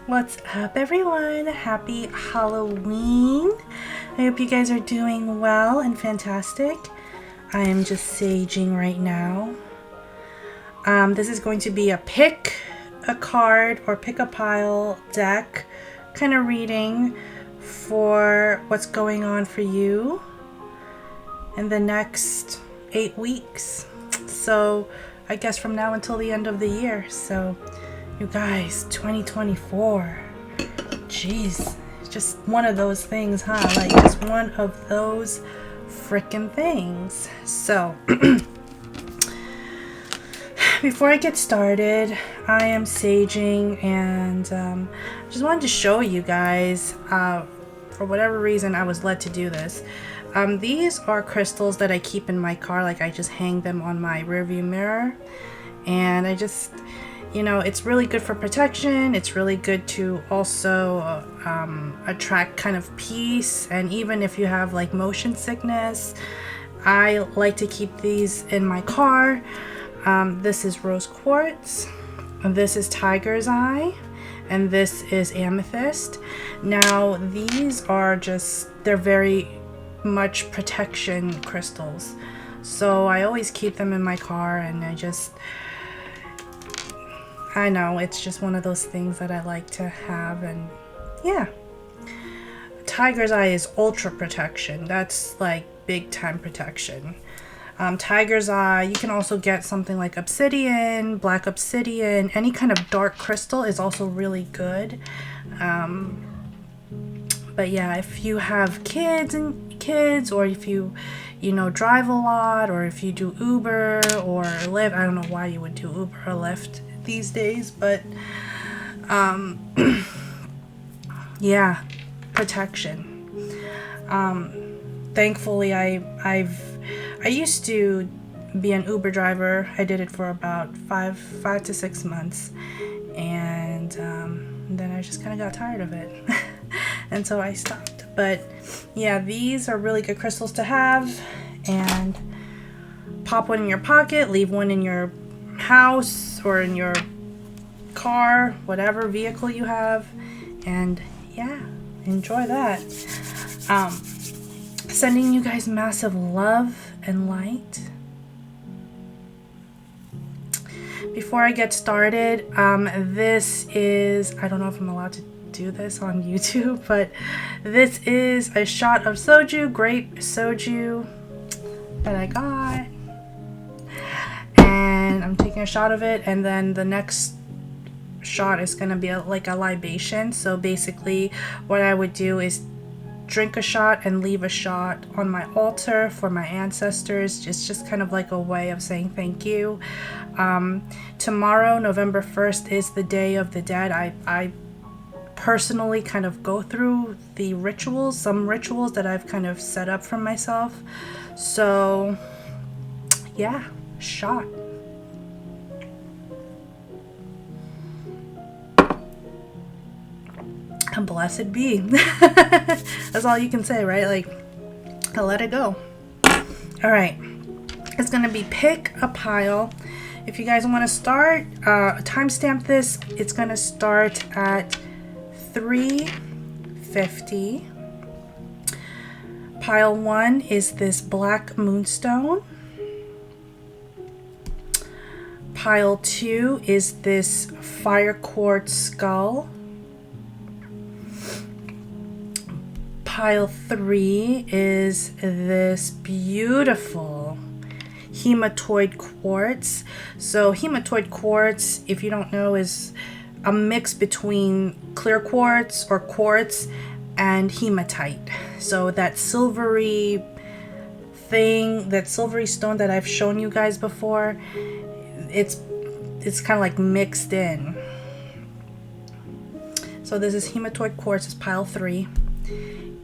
What's up, everyone? Happy Halloween. I hope you guys are doing well and fantastic. I am just saging right now. This is going to be a pick a card or pick a pile deck kind of reading for what's going on for you in the next 8 weeks. So I guess from now until the end of the year. So you guys, 2024, jeez, just one of those things, huh? Like just one of those freaking things. So before I get started, I am saging, and just wanted to show you guys, for whatever reason I was led to do this. These are crystals that I keep in my car. Like, I just hang them on my rearview mirror, and I just, you know, it's really good for protection. It's really good to also attract kind of peace. And even if you have like motion sickness, I like to keep these in my car. This is rose quartz, and this is tiger's eye, and this is amethyst. Now these are just, they're very much protection crystals, so I always keep them in my car. And I know it's just one of those things that I like to have. And yeah, tiger's eye is ultra protection. That's like big time protection. Tiger's eye, you can also get something like obsidian, black obsidian, any kind of dark crystal is also really good. But yeah, if you have kids, or if you know, drive a lot, or if you do Uber or Lyft, I don't know why you would do Uber or Lyft these days, but yeah, protection. Thankfully, I used to be an Uber driver. I did it for about five to 6 months, and then I just kind of got tired of it, and so I stopped. But yeah, these are really good crystals to have, and pop one in your pocket, leave one in your house or in your car, whatever vehicle you have, and yeah, enjoy that. Sending you guys massive love and light. Before I get started, this is, I don't know if I'm allowed to do this on YouTube, but this is a shot of soju, grape soju that I got, and I'm taking a shot of it, and then the next shot is going to be like a libation. So basically what I would do is drink a shot and leave a shot on my altar for my ancestors. It's just kind of like a way of saying thank you. Tomorrow, November 1st, is the Day of the Dead. I personally kind of go through the rituals, some rituals that I've kind of set up for myself. So yeah, shot. And blessed be. That's all you can say, right? Like, let it go. All right, it's gonna be pick a pile. If you guys want to start, timestamp this. It's gonna start at 3:50. Pile 1 is this black moonstone. Pile 2 is this fire quartz skull. Pile 3 is this beautiful hematoid quartz. So hematoid quartz, if you don't know, is a mix between clear quartz or quartz and hematite. So that silvery thing, that silvery stone that I've shown you guys before, it's kind of like mixed in. So this is hematoid quartz, is pile 3.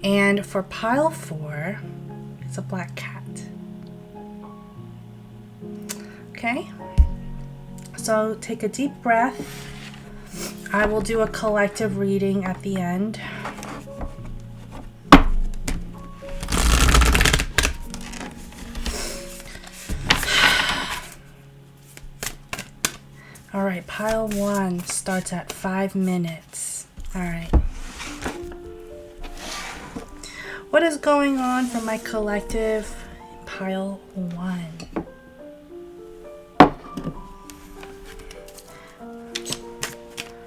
And for pile 4, it's a black cat. Okay, so take a deep breath. I will do a collective reading at the end. All right, pile 1 starts at 5 minutes. All right. What is going on for my collective pile 1?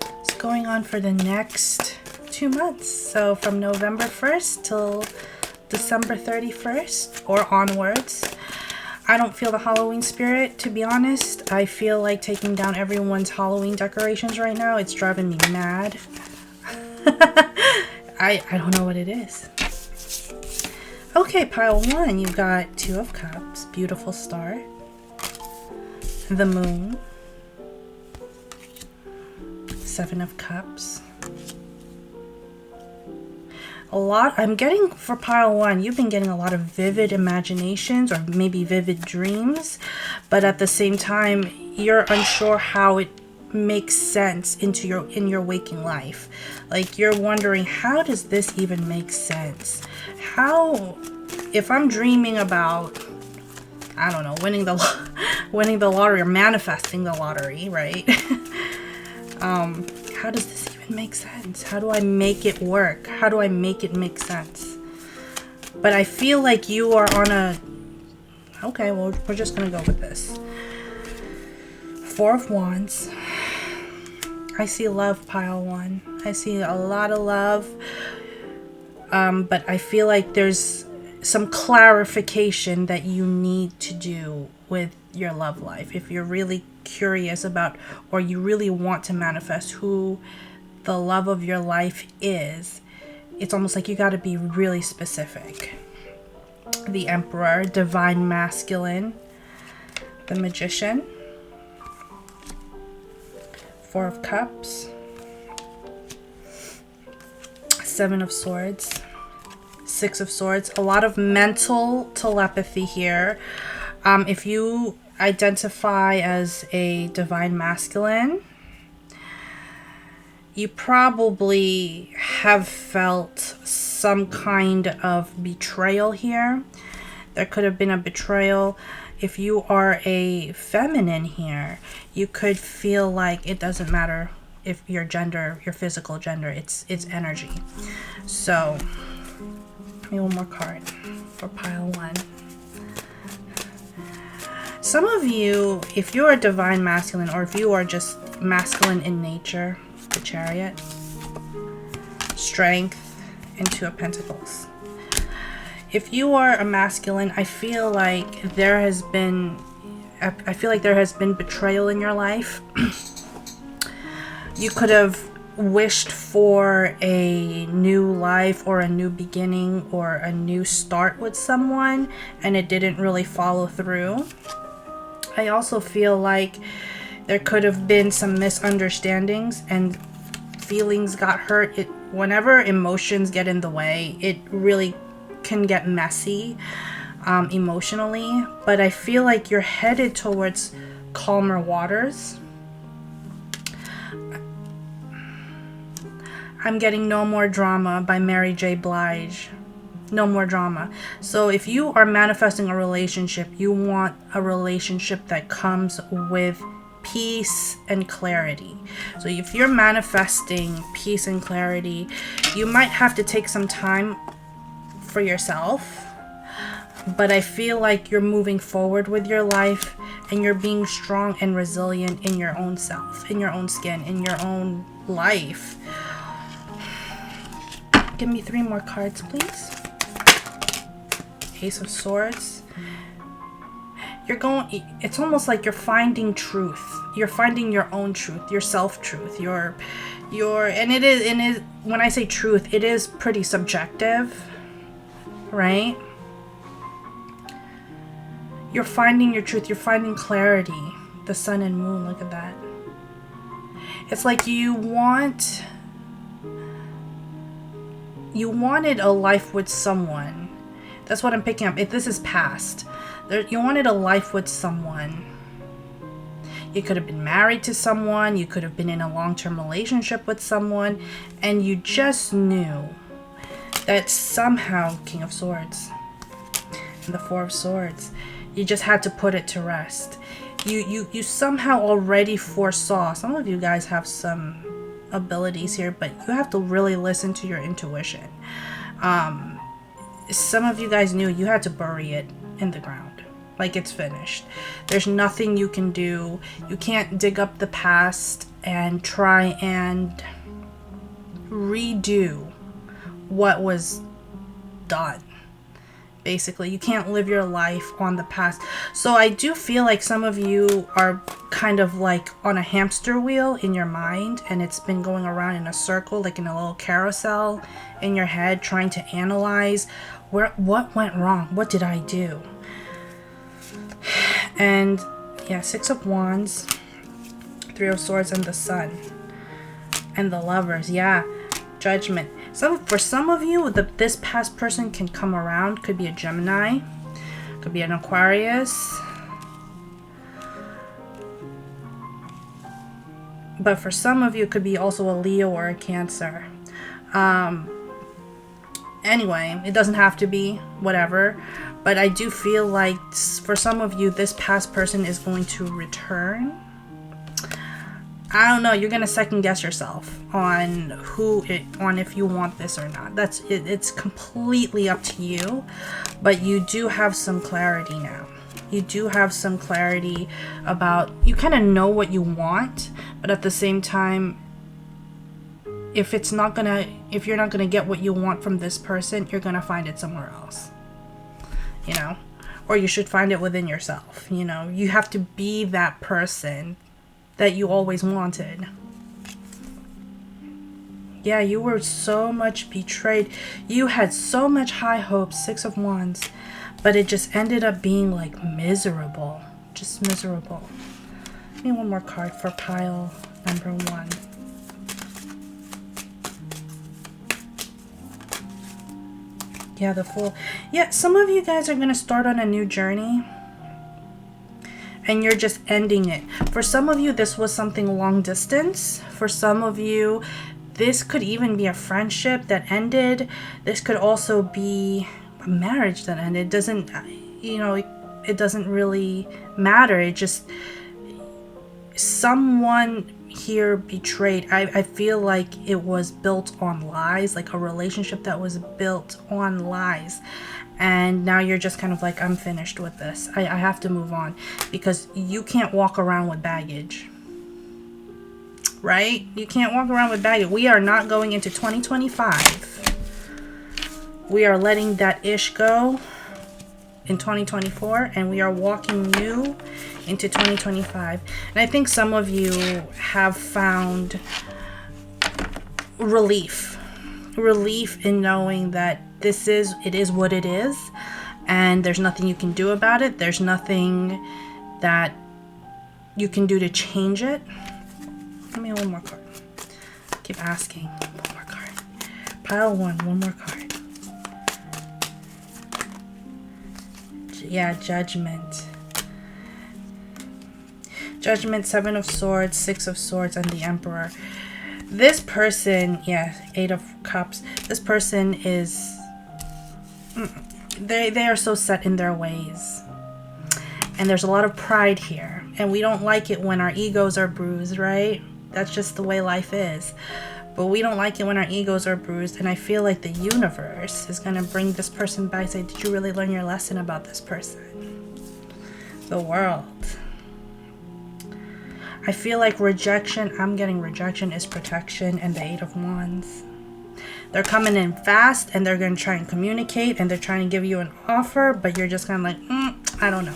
What's going on for the next 2 months? So from November 1st till December 31st or onwards. I don't feel the Halloween spirit, to be honest. I feel like taking down everyone's Halloween decorations right now. It's driving me mad. I don't know what it is. Okay, pile 1, you've got 2 of Cups, beautiful star, the Moon, 7 of Cups. I'm getting for pile 1, you've been getting a lot of vivid imaginations or maybe vivid dreams, but at the same time, you're unsure how it makes sense in your waking life. Like, you're wondering, how does this even make sense? How, if I'm dreaming about, I don't know, winning the lottery or manifesting the lottery, right? How does this even make sense? How do I make it work? How do I make it make sense? But I feel like you are on a, okay, well, we're just gonna go with this. 4 of Wands. I see love, pile 1. I see a lot of love. But I feel like there's some clarification that you need to do with your love life. If you're really curious about, or you really want to manifest who the love of your life is, it's almost like you got to be really specific. The Emperor, Divine Masculine, the Magician, 4 of Cups, 7 of Swords, 6 of Swords. A lot of mental telepathy here. If you identify as a Divine Masculine, you probably have felt some kind of betrayal here. There could have been a betrayal. If you are a feminine here, you could feel like it doesn't matter if your gender, your physical gender, it's energy. So, give me one more card for pile 1. Some of you, if you're a Divine Masculine, or if you are just masculine in nature, the Chariot, Strength, and 2 of Pentacles. If you are a masculine, I feel like there has been betrayal in your life. You could have wished for a new life or a new beginning or a new start with someone, and it didn't really follow through. I also feel like there could have been some misunderstandings and feelings got hurt. Whenever emotions get in the way, it really can get messy emotionally. But I feel like you're headed towards calmer waters. I'm getting No More Drama by Mary J. Blige. No more drama. So if you are manifesting a relationship, you want a relationship that comes with peace and clarity. So if you're manifesting peace and clarity, you might have to take some time for yourself. But I feel like you're moving forward with your life and you're being strong and resilient in your own self, in your own skin, in your own life. Give me 3 more cards, please. Ace of Swords. It's almost like you're finding truth. You're finding your own truth, your self-truth, and it is, when I say truth, it is pretty subjective, right? You're finding your truth, you're finding clarity. The Sun and Moon, look at that. It's like you wanted a life with someone. That's what I'm picking up. If this is past, you wanted a life with someone. You could have been married to someone. You could have been in a long-term relationship with someone. And you just knew that somehow, King of Swords and the 4 of Swords, you just had to put it to rest. You somehow already foresaw. Some of you guys have some abilities here, but you have to really listen to your intuition. Some of you guys knew you had to bury it in the ground. Like, it's finished. There's nothing you can do. You can't dig up the past and try and redo what was done. Basically, you can't live your life on the past. So I do feel like some of you are kind of like on a hamster wheel in your mind, and it's been going around in a circle, like in a little carousel in your head, trying to analyze what went wrong, what did I do. And yeah, Six of Wands, Three of Swords, and the Sun, and the Lovers. Yeah, Judgment. For some of you, this past person can come around. Could be a Gemini, could be an Aquarius, but for some of you, it could be also a Leo or a Cancer. Anyway, it doesn't have to be, whatever. But I do feel like for some of you, this past person is going to return. I don't know. You're gonna second guess yourself on if you want this or not. That's it. It's completely up to you. But you do have some clarity now. You do have some clarity about, you kind of know what you want, but at the same time, if you're not gonna get what you want from this person, you're gonna find it somewhere else. You know, or you should find it within yourself. You know, you have to be that person that you always wanted. Yeah, you were so much betrayed. You had so much high hopes, Six of Wands, but it just ended up being like miserable. Just miserable. Give me one more card for pile number 1. Yeah, the Fool. Yeah, some of you guys are going to start on a new journey, and you're just ending it. For some of you, this was something long distance. For some of you, this could even be a friendship that ended. This could also be a marriage that ended. It doesn't, you know, it doesn't really matter. It just, someone here betrayed. I feel like it was built on lies, like a relationship that was built on lies. And now you're just kind of like, I'm finished with this. I have to move on, because you can't walk around with baggage, right? You can't walk around with baggage. We are not going into 2025. We are letting that ish go in 2024, and we are walking new into 2025. And I think some of you have found relief in knowing that it is what it is, and there's nothing you can do about it. There's nothing that you can do to change it. Give me one more card. Keep asking. One more card. Pile 1, one more card. Yeah, Judgment. Judgment, Seven of Swords, Six of Swords, and the Emperor. This person, yeah, Eight of Cups. This person is, they are so set in their ways. And there's a lot of pride here. And we don't like it when our egos are bruised, right? That's just the way life is. But we don't like it when our egos are bruised. And I feel like the universe is going to bring this person back and say, did you really learn your lesson about this person? The World. I feel like rejection, I'm getting rejection is protection, and the Eight of Wands. They're coming in fast, and they're going to try and communicate, and they're trying to give you an offer, but you're just kind of like, I don't know.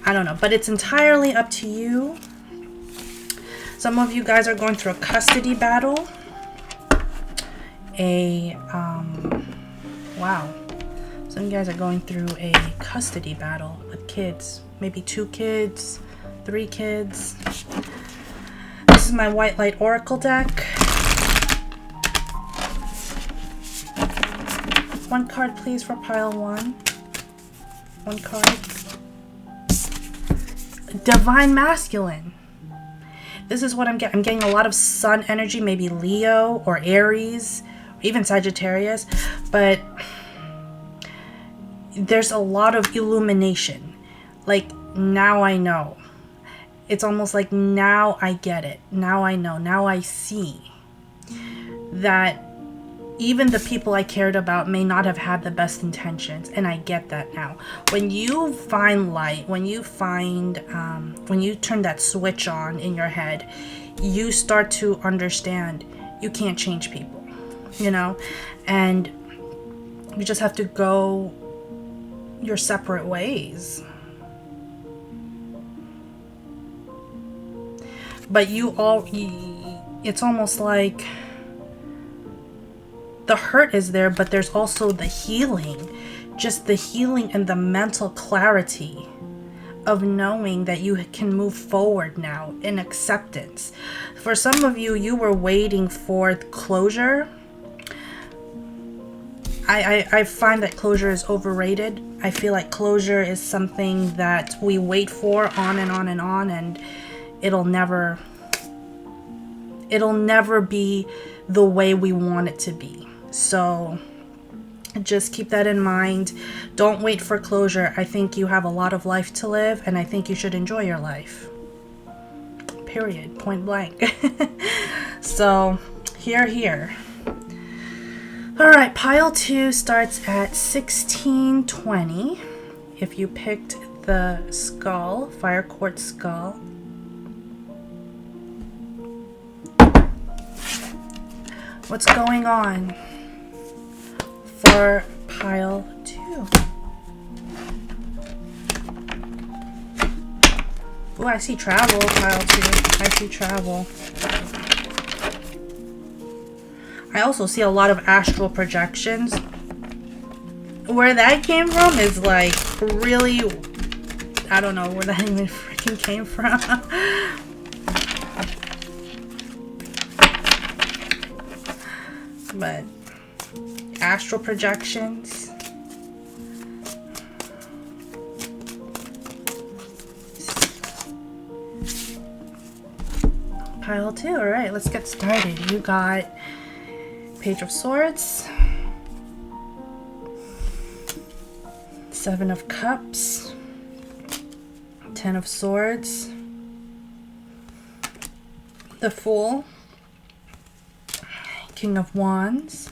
I don't know. But it's entirely up to you. Some of you guys are going through a custody battle. Wow. Some of you guys are going through a custody battle with kids. Maybe 2 kids, 3 kids. This is my White Light Oracle deck. One card, please, for pile 1. One card. Divine Masculine. This is what I'm getting. I'm getting a lot of sun energy, maybe Leo or Aries, or even Sagittarius. But there's a lot of illumination. Like, now I know. It's almost like, now I get it. Now I know. Now I see. that even the people I cared about may not have had the best intentions, and I get that now. When you find light, when you find, when you turn that switch on in your head, you start to understand you can't change people, you know, and you just have to go your separate ways. But it's almost like the hurt is there, but there's also the healing, just the healing and the mental clarity of knowing that you can move forward now in acceptance. For some of you, you were waiting for closure. I find that closure is overrated. I feel like closure is something that we wait for on and on and on, and it'll never be the way we want it to be. So just keep that in mind. Don't wait for closure. I think you have a lot of life to live, and I think you should enjoy your life. Period. Point blank. So, here. Alright, pile 2 starts at 1620. If you picked the skull, fire quartz skull. What's going on for pile 2? Oh, I see travel, pile 2. I see travel. I also see a lot of astral projections. Where that came from is like really, I don't know where that even freaking came from. But astral projections. Pile 2. All right, let's get started. You got Page of Swords, 7 of Cups, 10 of Swords, the Fool, King of Wands,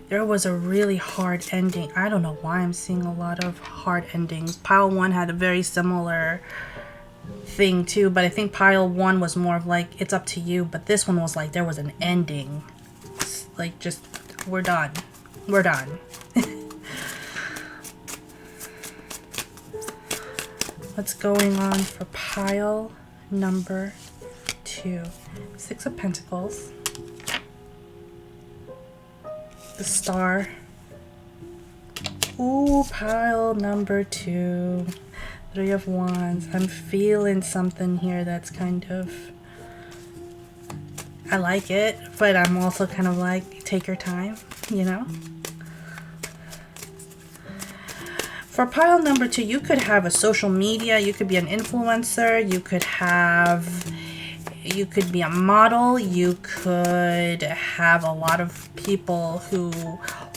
there was a really hard ending. I don't know why I'm seeing a lot of hard endings. Pile 1 had a very similar thing too, but I think pile 1 was more of like, it's up to you, but this one was like, there was an ending. It's like, just, we're done. What's going on for pile number 2? 6 of Pentacles, the Star. Ooh, pile number 2, 3 of Wands. I'm feeling something here that's kind of, I like it, but I'm also kind of like, take your time, you know? For pile number 2, you could have a social media, you could be an influencer, you could be a model, you could have a lot of people who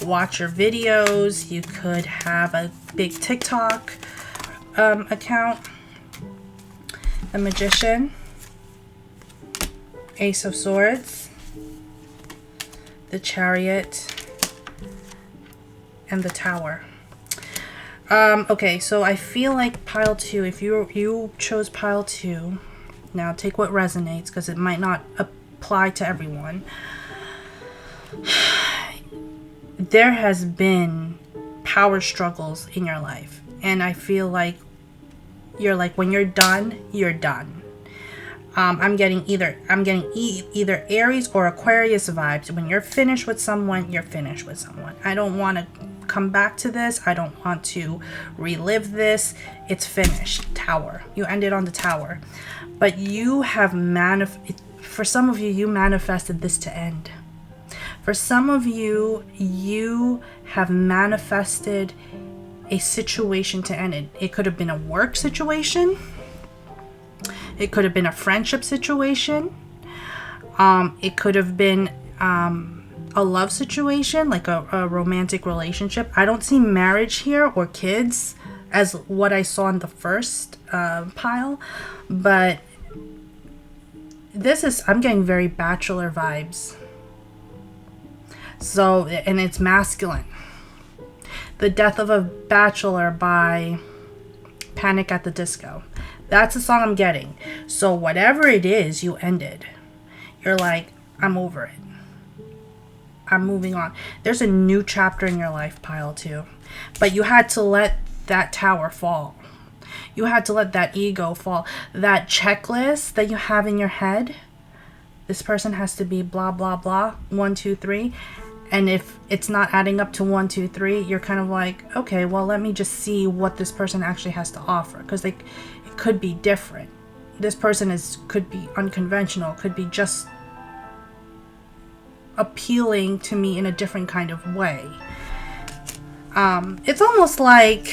watch your videos, you could have a big TikTok account. The Magician, Ace of Swords, the Chariot, and the Tower. Okay, so I feel like pile 2, if you chose pile 2, now take what resonates, because it might not apply to everyone. There has been power struggles in your life, and I feel like you're like, when you're done, you're done. I'm getting either Aries or Aquarius vibes. When you're finished with someone, you're finished with someone. I don't want to come back to this. I don't want to relive this. It's finished. Tower. You ended on the Tower. But you have for some of you, you manifested this to end. For some of you, you have manifested a situation to end. It could have been a work situation. It could have been a friendship situation. It could have been a love situation, like a romantic relationship. I don't see marriage here or kids, as what I saw in the first pile, but I'm getting very bachelor vibes. So, and it's masculine. The Death of a Bachelor by Panic at the Disco. That's the song I'm getting. So whatever it is you ended, you're like, I'm over it. I'm moving on. There's a new chapter in your life, pile 2. But you had to let that tower fall. You had to let that ego fall. That checklist that you have in your head, this person has to be blah, blah, blah, 1, 2, 3. And if it's not adding up to 1, 2, 3, you're kind of like, okay, well, let me just see what this person actually has to offer. Because it could be different. This person could be unconventional, could be just appealing to me in a different kind of way. It's almost like,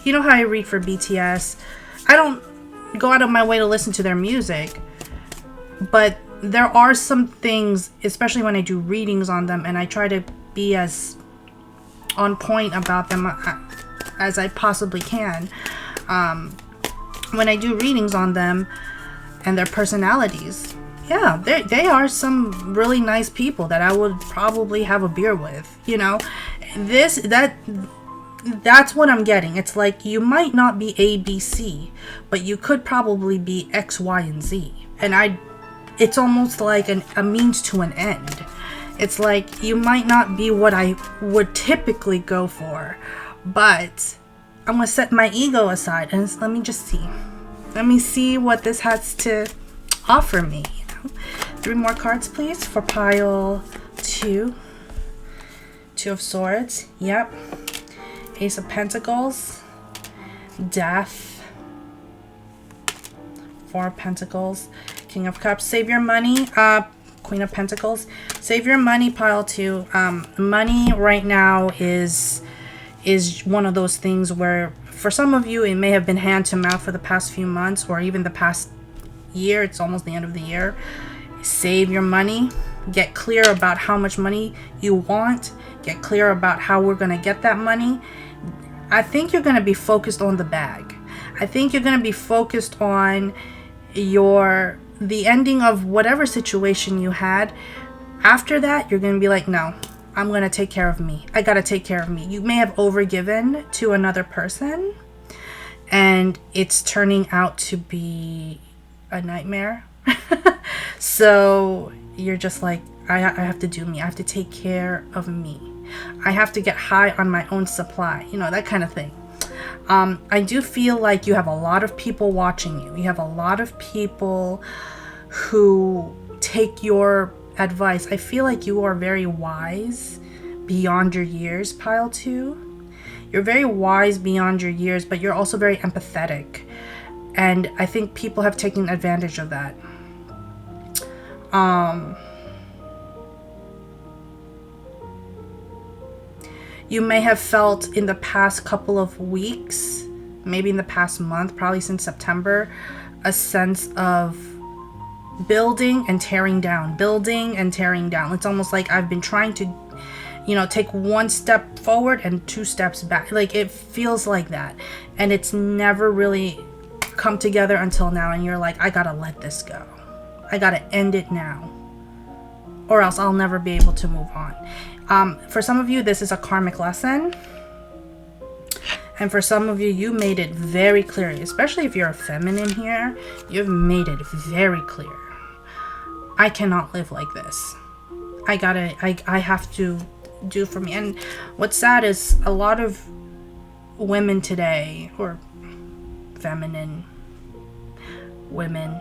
you know how I read for BTS? I don't go out of my way to listen to their music, but there are some things, especially when I do readings on them, and I try to be as on point about them as I possibly can. When I do readings on them and their personalities, yeah, they are some really nice people that I would probably have a beer with, you know. That's what I'm getting. It's like, you might not be A, B, C, but you could probably be X, Y, and Z. And it's almost like a means to an end. It's like, you might not be what I would typically go for, but I'm going to set my ego aside and let me just see. Let me see what this has to offer me. 3 more cards, please, for pile 2. 2 of Swords. Yep. Ace of Pentacles. Death. 4 of Pentacles. King of Cups. Save your money. Queen of Pentacles. Save your money, pile 2. Money right now is one of those things where, for some of you, it may have been hand to mouth for the past few months, or even the past year. It's almost the end of the year. Save your money. Get clear about how much money you want. Get clear about how we're going to get that money. I think you're going to be focused on the bag. I think you're going to be focused on the ending of whatever situation you had. After that, you're going to be like, no, I'm going to take care of me. I got to take care of me. You may have overgiven to another person, and it's turning out to be a nightmare. So you're just like, I have to do me. I have to take care of me. I have to get high on my own supply. You know, that kind of thing. I do feel like you have a lot of people watching you. You have a lot of people who take your advice. I feel like you are very wise beyond your years, pile 2. You're very wise beyond your years, but you're also very empathetic. And I think people have taken advantage of that. You may have felt in the past couple of weeks, maybe in the past month, probably since September, a sense of building and tearing down, building and tearing down. It's almost like I've been trying to, take 1 step forward and 2 steps back. Like, it feels like that. And it's never really come together until now. And you're like, I gotta let this go. I gotta end it now, or else I'll never be able to move on. For some of you, this is a karmic lesson. And for some of you, you made it very clear, especially if you're a feminine here, you've made it very clear. I cannot live like this. I have to do for me. And what's sad is a lot of women today, or feminine women,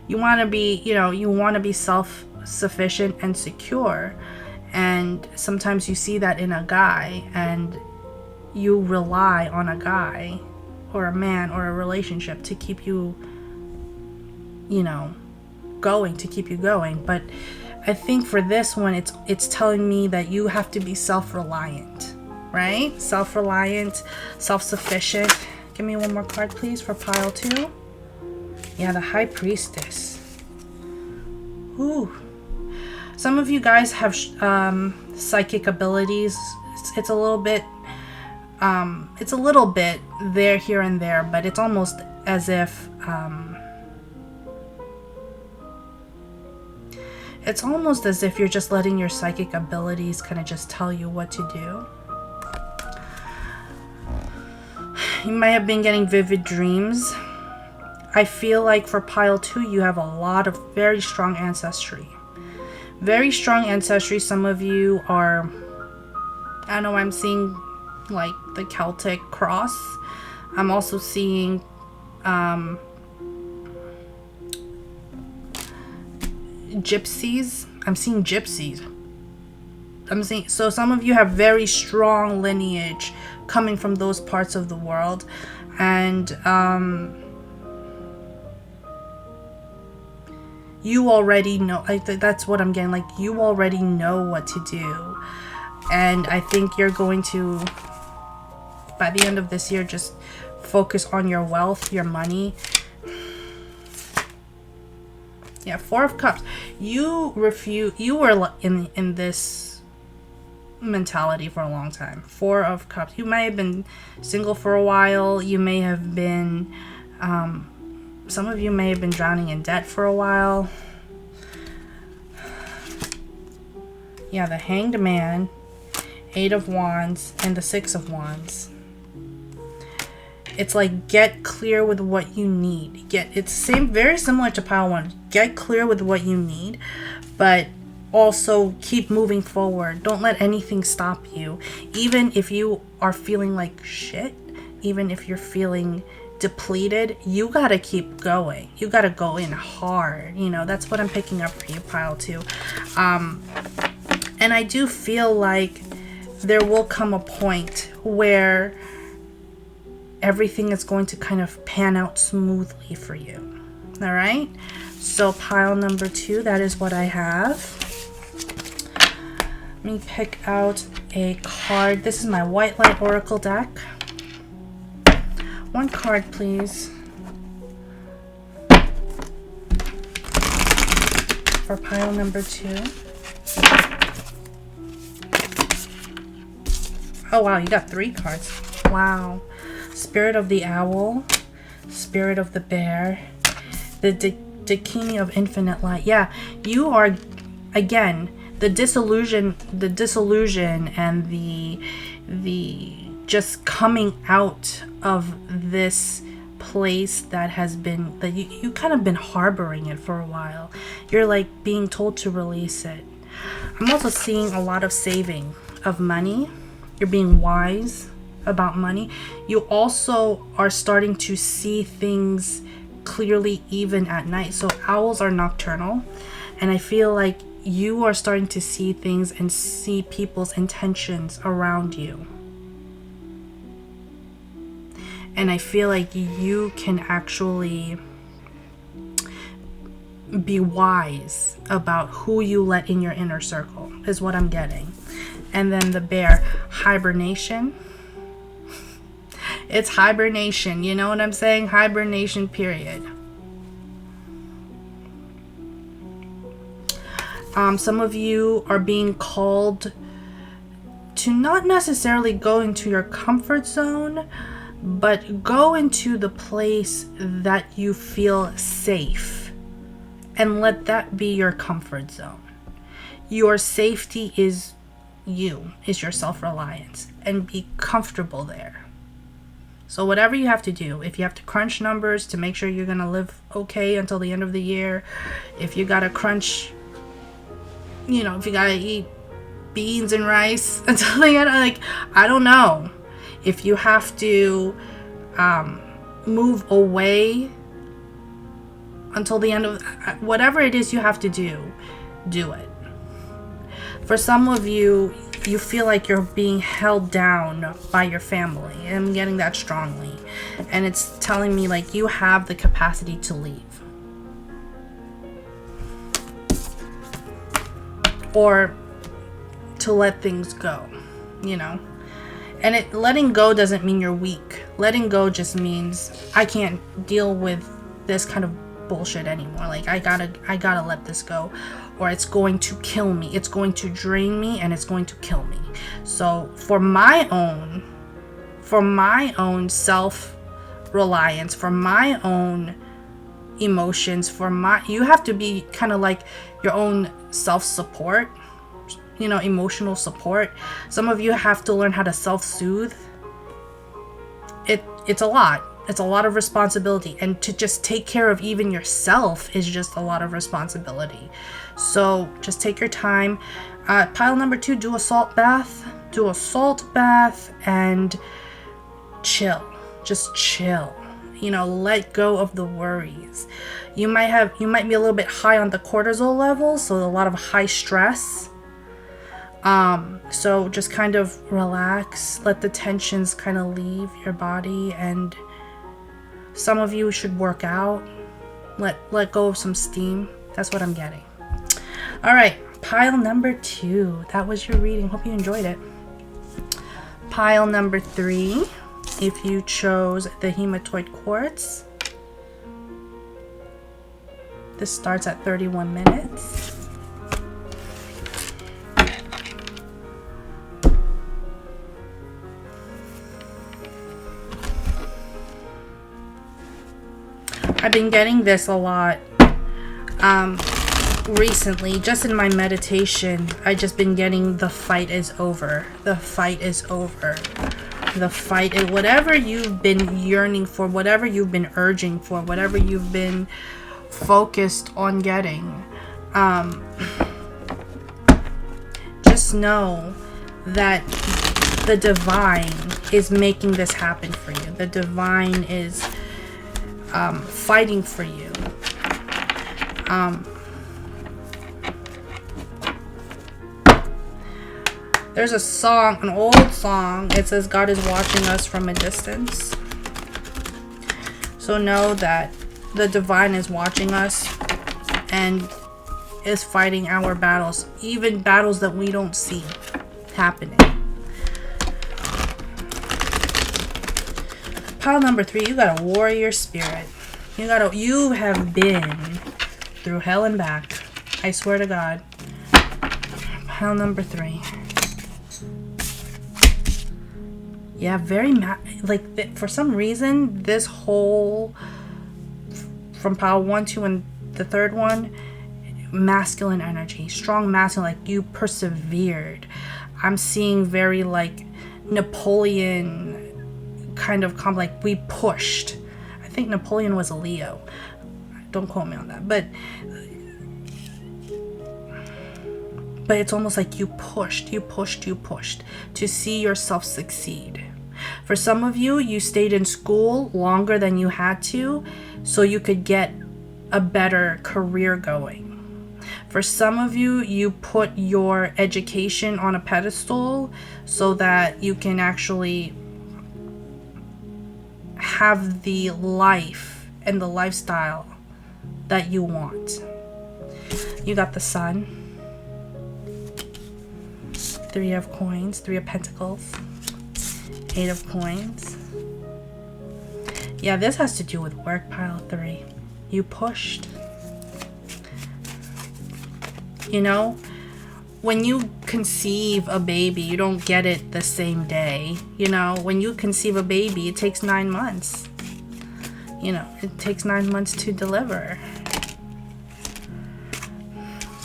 you want to be self-sufficient and secure. And sometimes you see that in a guy, and you rely on a guy or a man or a relationship to keep you, going, to keep you going. But I think for this one, it's telling me that you have to be self-reliant, right? Self-reliant, self-sufficient. Give me 1 more card, please, for pile 2. Yeah, the High Priestess. Ooh. Some of you guys have psychic abilities. It's a little bit It's a little bit there, here and there, but it's almost as if you're just letting your psychic abilities kind of just tell you what to do. You might have been getting vivid dreams. I feel like for pile 2, you have a lot of very strong ancestry. Very strong ancestry. Some of you are, I don't know, I'm seeing like the Celtic cross. I'm also seeing gypsies. I'm seeing gypsies. So some of you have very strong lineage coming from those parts of the world, and you already know. That's what I'm getting. Like, you already know what to do, and I think you're going to, by the end of this year, just focus on your wealth, your money. Yeah, 4 of Cups. You were in this mentality for a long time. 4 of Cups. You may have been single for a while. You may have been, some of you may have been drowning in debt for a while. Yeah, the Hanged Man, 8 of Wands, and the 6 of Wands. It's like, get clear with what you need. It's very similar to pile 1. Get clear with what you need, but also keep moving forward. Don't let anything stop you. Even if you are feeling like shit, even if you're feeling depleted, you gotta keep going. You gotta go in hard. You know, that's what I'm picking up for you, pile 2. And I do feel like there will come a point where everything is going to kind of pan out smoothly for you. All right? So pile number 2, that is what I have. Let me pick out a card. This is my White Light Oracle deck. 1 card, please. For pile number 2. Oh, wow, you got 3 cards. Wow. Spirit of the Owl, Spirit of the Bear, the Dakini of Infinite Light. Yeah, you are, again, the disillusion and the just coming out of this place that has been, that you kind of been harboring it for a while. You're like being told to release it. I'm also seeing a lot of saving of money. You're being wise about money. You also are starting to see things clearly even at night. So owls are nocturnal, and I feel like you are starting to see things and see people's intentions around you. And I feel like you can actually be wise about who you let in your inner circle, is what I'm getting. And then the Bear, hibernation. It's hibernation, you know what I'm saying? Hibernation, period. Some of you are being called to not necessarily go into your comfort zone, but go into the place that you feel safe and let that be your comfort zone. Your safety is your self-reliance, and be comfortable there. So whatever you have to do, if you have to crunch numbers to make sure you're going to live okay until the end of the year, if you got to crunch, you know, if you got to eat beans and rice until the end, like, I don't know. If you have to move away until the end of, whatever it is you have to do it. For some of you, you feel like you're being held down by your family. And I'm getting that strongly. And it's telling me like you have the capacity to leave. Or to let things go, you know. And letting go doesn't mean you're weak. Letting go just means I can't deal with this kind of bullshit anymore. Like I gotta let this go, or it's going to kill me. It's going to drain me and it's going to kill me. So for my own for my own self-reliance, for my own emotions, you have to be kind of like your own self-support, you know, emotional support. Some of you have to learn how to self-soothe. It's a lot. It's a lot of responsibility, and to just take care of even yourself is just a lot of responsibility. So just take your time. Pile number 2, do a salt bath. Do a salt bath and chill. Just chill. You know, let go of the worries. You might be a little bit high on the cortisol level, so a lot of high stress. So just kind of relax, let the tensions kind of leave your body, and some of you should work out, let go of some steam. That's what I'm getting. All right, pile number 2. That was your reading. Hope you enjoyed it. Pile number 3, if you chose the hematoid quartz, this starts at 31 minutes. I've been getting this a lot recently. Just in my meditation, I just been getting the fight is over. The fight is over. The fight is whatever you've been yearning for, whatever you've been urging for, whatever you've been focused on getting. Just know that the divine is making this happen for you. The divine is fighting for you. There's a song, an old song. It says God is watching us from a distance. So know that the divine is watching us and is fighting our battles, even battles that we don't see happening. Pile number 3, you got a warrior spirit. You have been through hell and back. I swear to God. Pile number 3. Yeah, very for some reason, this whole from pile 1, 2, and the third one, masculine energy, strong masculine, like you persevered. I'm seeing very like Napoleon kind of like we pushed. I think Napoleon was a Leo. Don't quote me on that, but it's almost like you pushed to see yourself succeed. For some of you, you stayed in school longer than you had to so you could get a better career going. For some of you, you put your education on a pedestal so that you can actually have the life and the lifestyle that you want. You got the Sun, 3 of coins, 3 of pentacles, 8 of coins. Yeah, this has to do with work, pile 3. You pushed. You know, when you conceive a baby, you don't get it the same day. You know, when you conceive a baby, it takes 9 months. You know, it takes 9 months to deliver.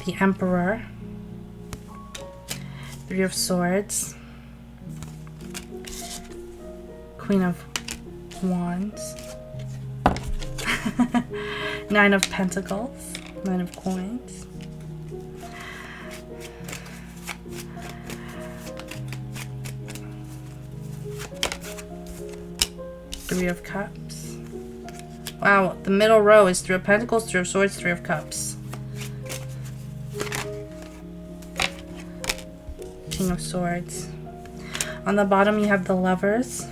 The Emperor, 3 of Swords, Queen of Wands, 9 of Pentacles, 9 of Coins, Three of Cups. Wow, the middle row is 3 of Pentacles, 3 of Swords, 3 of Cups. King of Swords. On the bottom you have the Lovers,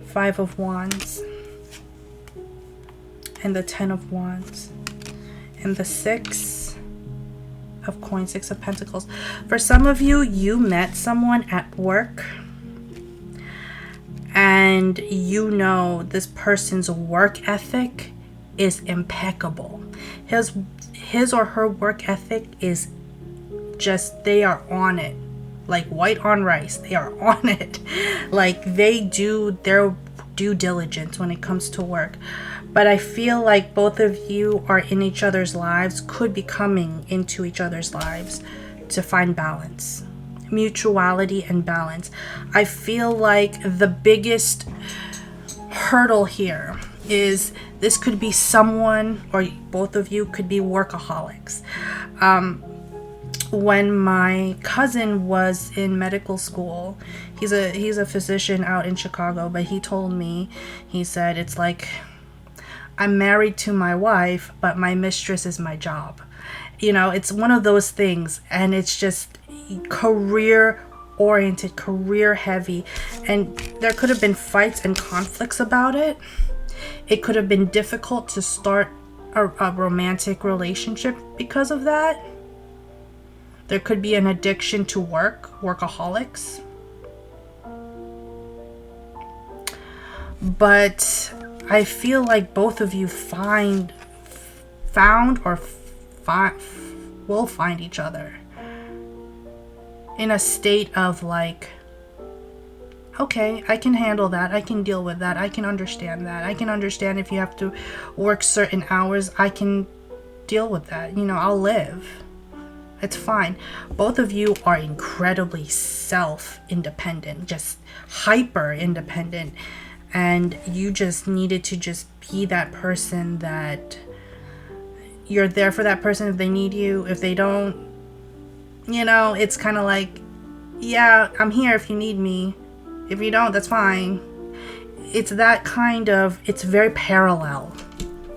5 of Wands, and the 10 of Wands, and the 6 of Coins, 6 of Pentacles. For some of you, you met someone at work and you know this person's work ethic is impeccable. His or her work ethic is just, they are on it. like white on rice. They are on it. Like, they do their due diligence when it comes to work. But I feel like both of you are in each other's lives, could be coming into each other's lives to find balance, mutuality and balance. I feel like the biggest hurdle here is this could be someone, or both of you could be workaholics. When my cousin was in medical school, he's a physician out in Chicago, but he told me, he said, it's like, I'm married to my wife, but my mistress is my job. You know, it's one of those things, and it's just career oriented, career heavy, and there could have been fights and conflicts about it. It could have been difficult to start a romantic relationship because of that. There could be an addiction to workaholics. But I feel like both of you will find each other in a state of like, okay, I can handle that. I can deal with that. I can understand that. I can understand if you have to work certain hours. I can deal with that. You know, I'll live. It's fine. Both of you are incredibly self-independent, just hyper-independent. And you just needed to just be that person that you're there for that person if they need you. If they don't, you know, it's kind of like, yeah, I'm here if you need me. If you don't, that's fine. It's that kind of, it's very parallel.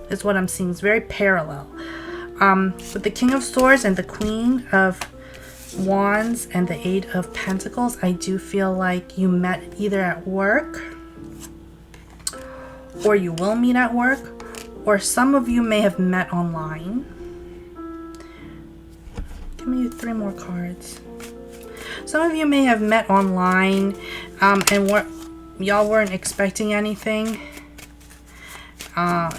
Is what I'm seeing. It's very parallel. With the King of Swords and the Queen of Wands and the Eight of Pentacles, I do feel like you met either at work, or you will meet at work, or some of you may have met online. Give me 3 more cards. Some of you may have met online, and y'all weren't expecting anything.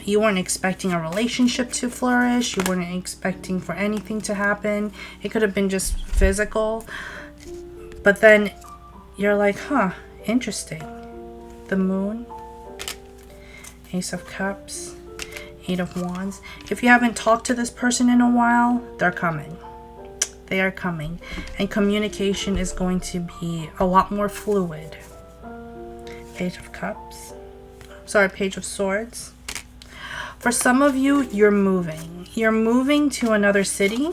You weren't expecting a relationship to flourish. You weren't expecting for anything to happen. It could have been just physical. But then you're like, huh, interesting. The Moon, Ace of Cups, Eight of Wands. If you haven't talked to this person in a while, they're coming. They are coming. And communication is going to be a lot more fluid. Page of Cups. Sorry, Page of Swords. For some of you, you're moving. You're moving to another city.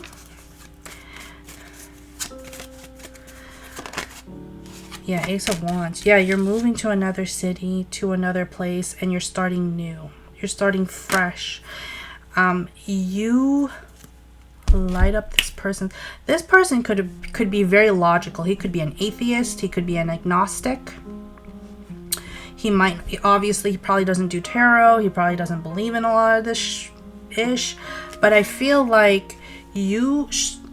Yeah, Ace of Wands. Yeah, you're moving to another city, to another place, and you're starting new. You're starting fresh. You light up this person. This person could be very logical. He could be an atheist. He could be an agnostic. He might, obviously, he probably doesn't do tarot. He probably doesn't believe in a lot of this ish. But I feel like you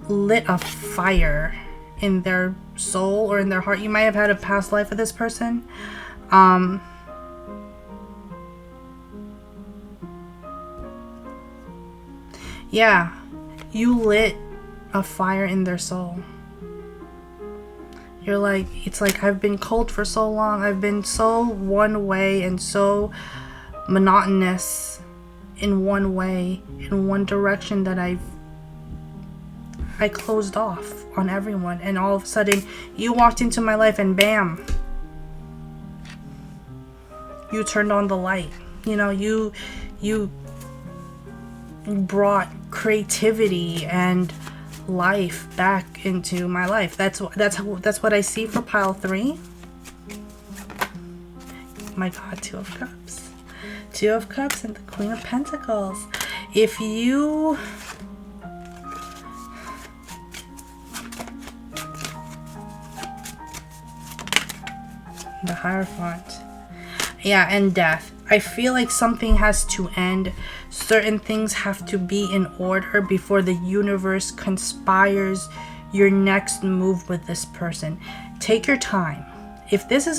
lit a fire in their soul or in their heart. You might have had a past life with this person. Yeah, you lit a fire in their soul. You're like, it's like, I've been cold for so long. I've been so one way and so monotonous in one way, in one direction, that I closed off on everyone. And all of a sudden, you walked into my life and bam, you turned on the light. You know, you brought creativity and life back into my life. That's what I see for pile 3. My God, 2 of Cups. 2 of Cups and the Queen of Pentacles. If you the Hierophant. Yeah, and death. I feel like something has to end. Certain things have to be in order before the universe conspires your next move with this person. Take your time. If this is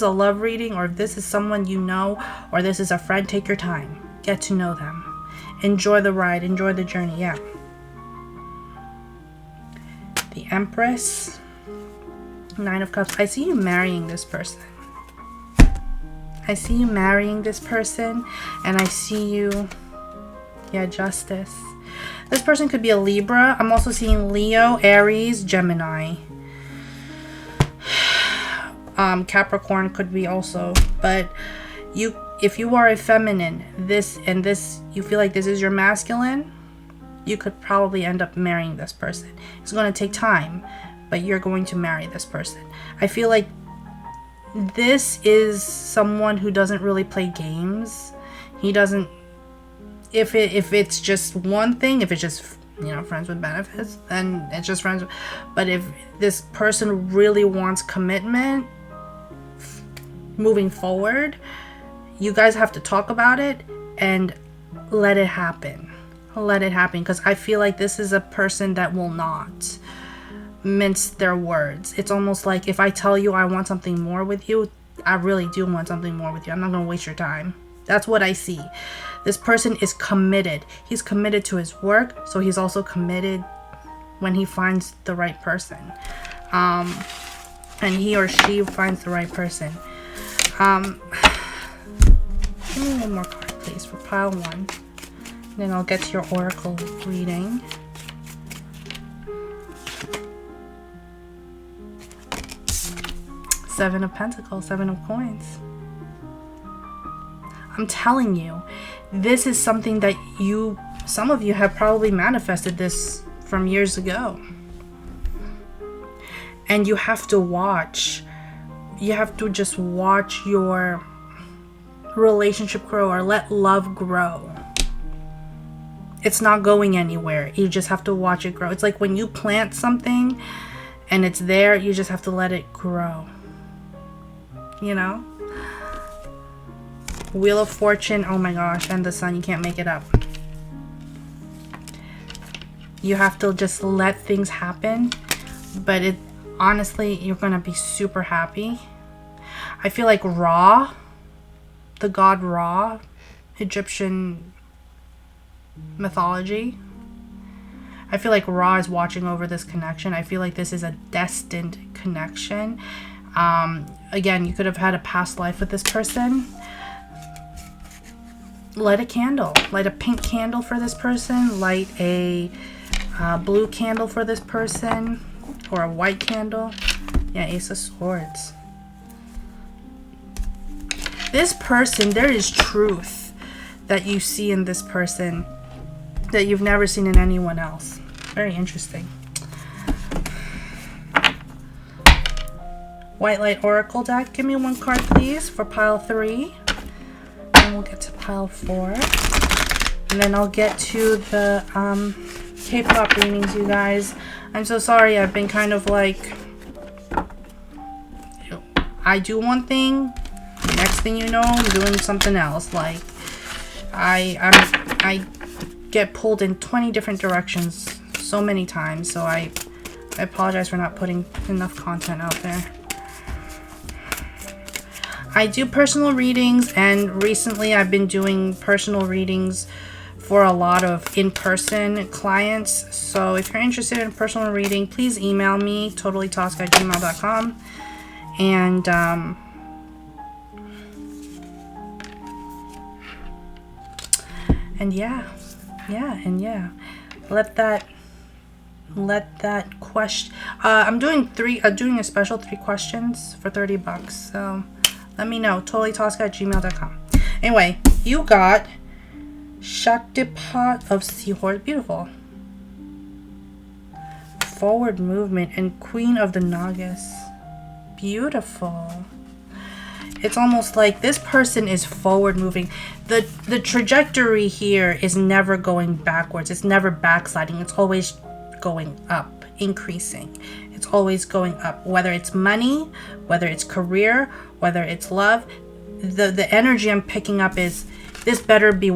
a love reading, or if this is someone you know, or this is a friend, take your time. Get to know them. Enjoy the ride. Enjoy the journey. Yeah. The Empress. Nine of Cups. I see you marrying this person. I see you marrying this person, and I see you, yeah, Justice. This person could be a Libra. I'm also seeing Leo, Aries, Gemini. Capricorn could be also, but if you are a feminine, you feel like this is your masculine, you could probably end up marrying this person. It's going to take time, but you're going to marry this person. I feel like this is someone who doesn't really play games. He doesn't, if it's just one thing, if it's just, friends with benefits, then it's just friends. But if this person really wants commitment moving forward, you guys have to talk about it and let it happen. Let it happen, because I feel like this is a person that will not mince their words. It's almost like, if I tell you I want something more with you, I really do want something more with you. I'm not going to waste your time. That's what I see. This person is committed. He's committed to his work, so he's also committed when he finds the right person. And he or she finds the right person. Give me one more card, please, for pile 1. Then I'll get to your oracle reading. Seven of Pentacles, Seven of Coins. I'm telling you, this is something that some of you have probably manifested this from years ago. And you have to watch. You have to just watch your relationship grow, or let love grow. It's not going anywhere. You just have to watch it grow. It's like when you plant something and it's there, you just have to let it grow. Wheel of Fortune, oh my gosh, and the Sun, you can't make it up. You have to just let things happen, but honestly, you're gonna be super happy. I feel like Ra, the god Ra, Egyptian mythology, I feel like Ra is watching over this connection. I feel like this is a destined connection. Again, you could have had a past life with this person. Light a candle. Light a pink candle for this person. Light a blue candle for this person. Or a white candle. Yeah, Ace of Swords. This person, there is truth that you see in this person that you've never seen in anyone else. Very interesting. White Light Oracle deck. Give me one card, please, for pile 3. And we'll get to pile 4. And then I'll get to the K-pop readings, you guys. I'm so sorry. I've been kind of like, I do one thing, next thing you know, I'm doing something else. Like, I get pulled in 20 different directions so many times. So I apologize for not putting enough content out there. I do personal readings, and recently I've been doing personal readings for a lot of in-person clients. So if you're interested in a personal reading, please email me, totallytoxic@gmail.com. And yeah. Let that question. I'm doing a special 3 questions for $30. So let me know, totallytoxic@gmail.com. Anyway, you got Shaktipat of Seahorse. Beautiful. Forward movement and Queen of the Nagas. Beautiful. It's almost like this person is forward moving. The trajectory here is never going backwards. It's never backsliding. It's always going up, increasing. It's always going up. Whether it's money, whether it's career, whether it's love. The energy I'm picking up is, this better be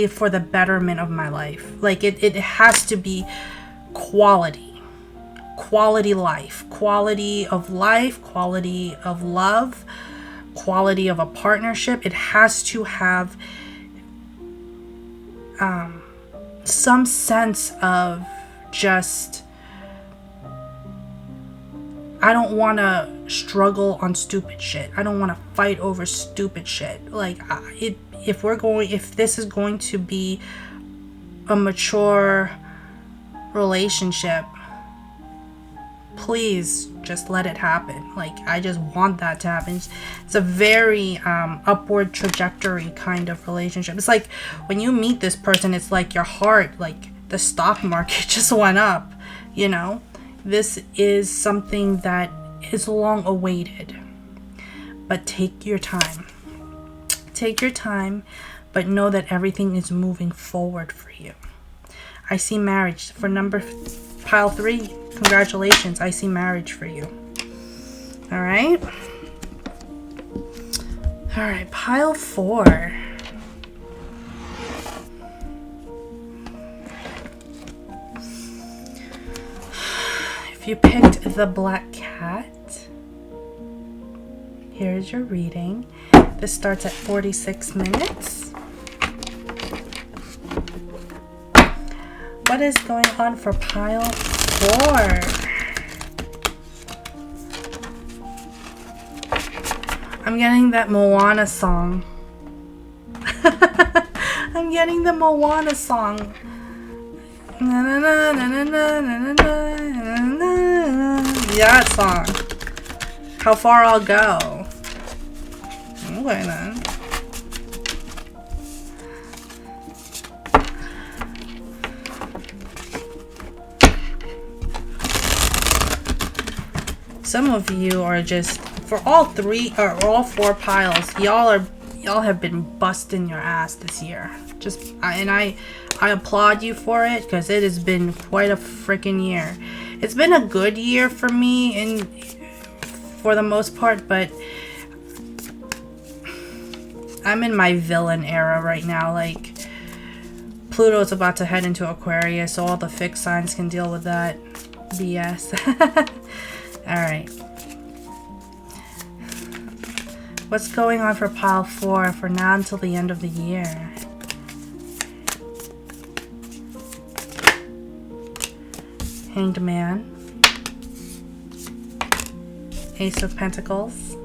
for the betterment of my life. Like it has to be quality life, quality of life, quality of love, quality of a partnership. It has to have some sense of just I don't want to struggle on stupid shit. I don't want to fight over stupid shit. Like, if this is going to be a mature relationship, please just let it happen. Like, I just want that to happen. It's a very upward trajectory kind of relationship. It's like when you meet this person, it's like your heart, like the stock market just went up, you know. This is something that is long awaited, but take your time. Take your time, but know that everything is moving forward for you. I see marriage for pile 3. Congratulations, I see marriage for you. All right, pile 4. If you picked the Black Cat, here's your reading. This starts at 46 minutes. What is going on for pile 4? I'm getting that Moana song. I'm getting the Moana song. That song. How far I'll go. Okay then. Some of you are just, for all 3 or all 4 piles, y'all have been busting your ass this year. I applaud you for it, because it has been quite a freaking year. It's been a good year for me for the most part, but I'm in my villain era right now. Like, Pluto's about to head into Aquarius, so all the fixed signs can deal with that BS. Alright. What's going on for pile 4 for now until the end of the year? Hanged Man. Ace of Pentacles.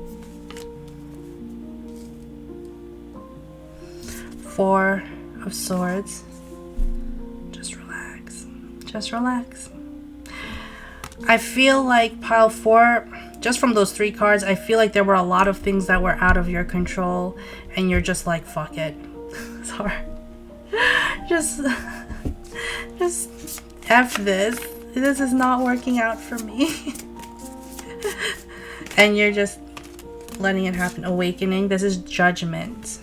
4 of Swords. Just relax. Just relax. I feel like pile 4, just from those 3 cards, I feel like there were a lot of things that were out of your control, and you're just like, fuck it. Sorry. Just F this. This is not working out for me. And you're just letting it happen. Awakening. This is Judgment.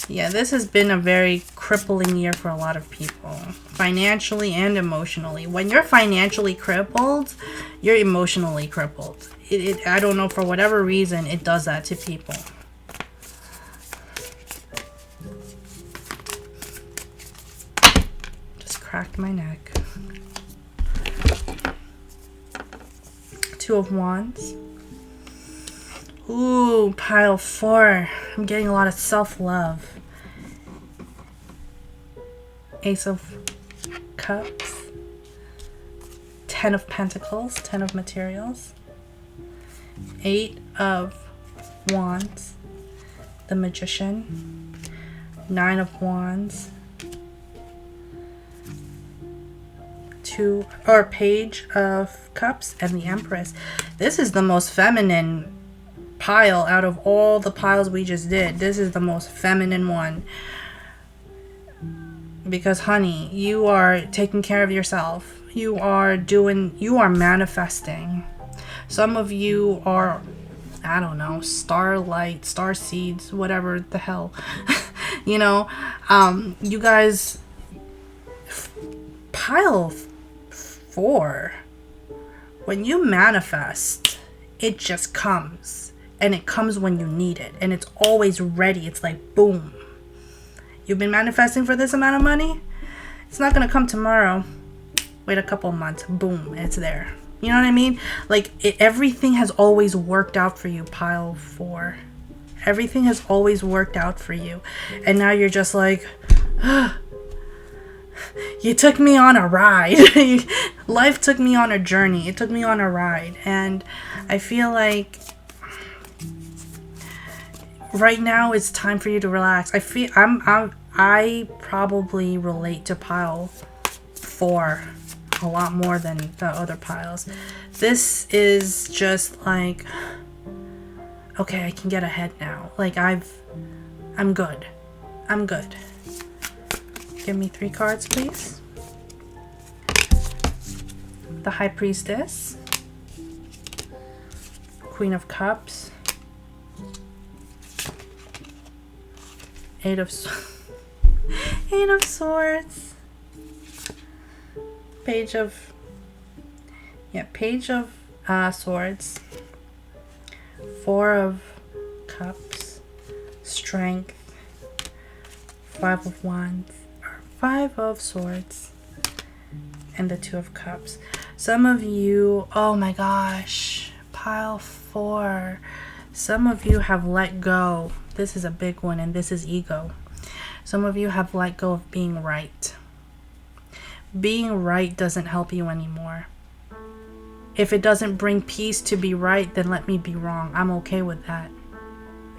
Yeah, this has been a very crippling year for a lot of people, financially and emotionally. When you're financially crippled, you're emotionally crippled. I don't know, for whatever reason, it does that to people. Just cracked my neck. 2 of Wands. Ooh, pile 4. I'm getting a lot of self-love. Ace of Cups. 10 of Pentacles. 10 of Materials. 8 of Wands. The Magician. 9 of Wands. Page of Cups and the Empress. This is the most feminine pile out of all the piles we just did. This is the most feminine one, because honey, you are taking care of yourself. You are manifesting. Some of you are, I don't know, starlight, star seeds, whatever the hell. You know, you guys, pile 4, when you manifest, it just comes. And it comes when you need it. And it's always ready. It's like, boom. You've been manifesting for this amount of money? It's not going to come tomorrow. Wait a couple months. Boom. It's there. You know what I mean? Like, everything has always worked out for you, pile 4. Everything has always worked out for you. And now you're just like, you took me on a ride. Life took me on a journey. It took me on a ride. And I feel like right now it's time for you to relax. I probably relate to pile 4 a lot more than the other piles. This is just like, okay, I can get ahead now. Like I'm good. I'm good. Give me 3 cards, please. The High Priestess, Queen of Cups, Eight of Swords, Page of Swords, 4 of Cups, Strength, 5 of Wands, or 5 of Swords, and the 2 of Cups. Some of you, oh my gosh, pile 4. Some of you have let go. This is a big one, and this is ego. Some of you have let go of being right. Being right doesn't help you anymore. If it doesn't bring peace to be right, then let me be wrong. I'm okay with that.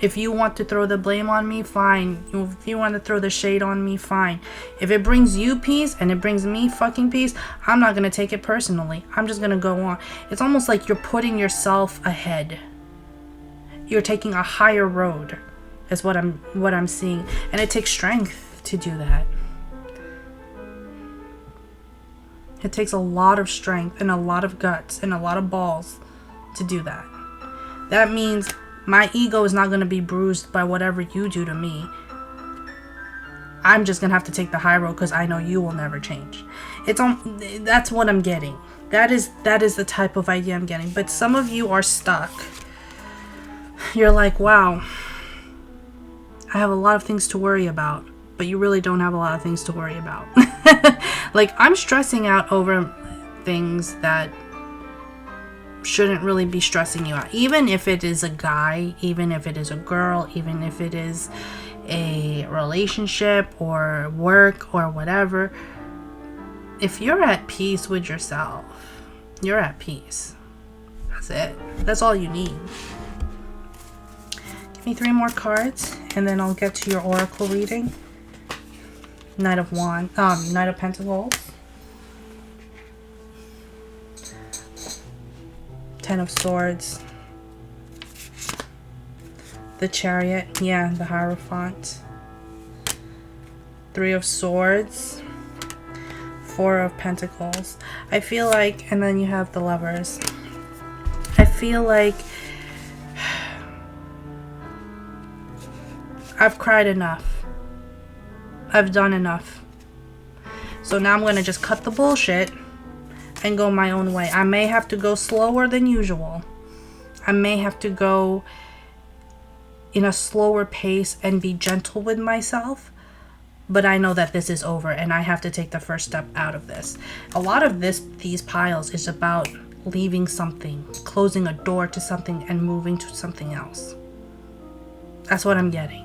If you want to throw the blame on me, fine. If you want to throw the shade on me, fine. If it brings you peace and it brings me fucking peace, I'm not going to take it personally. I'm just going to go on. It's almost like you're putting yourself ahead. You're taking a higher road. Is what I'm seeing. And it takes strength to do that. It takes a lot of strength and a lot of guts and a lot of balls to do that. That means my ego is not going to be bruised by whatever you do to me. I'm just going to have to take the high road because I know you will never change. That's what I'm getting. That is the type of idea I'm getting. But some of you are stuck. You're like, wow, I have a lot of things to worry about. But you really don't have a lot of things to worry about. Like, I'm stressing out over things that shouldn't really be stressing you out. Even if it is a guy, even if it is a girl, even if it is a relationship or work or whatever. If you're at peace with yourself, you're at peace. That's it. That's all you need. Give me 3 more cards and then I'll get to your oracle reading. Knight of Pentacles, 10 of Swords, the Chariot, the Hierophant, 3 of Swords, 4 of Pentacles. I feel like, and then you have the Lovers. I feel like I've cried enough. I've done enough. So now I'm going to just cut the bullshit and go my own way. I may have to go slower than usual. I may have to go in a slower pace and be gentle with myself. But I know that this is over and I have to take the first step out of this. A lot of these piles is about leaving something, closing a door to something and moving to something else. That's what I'm getting.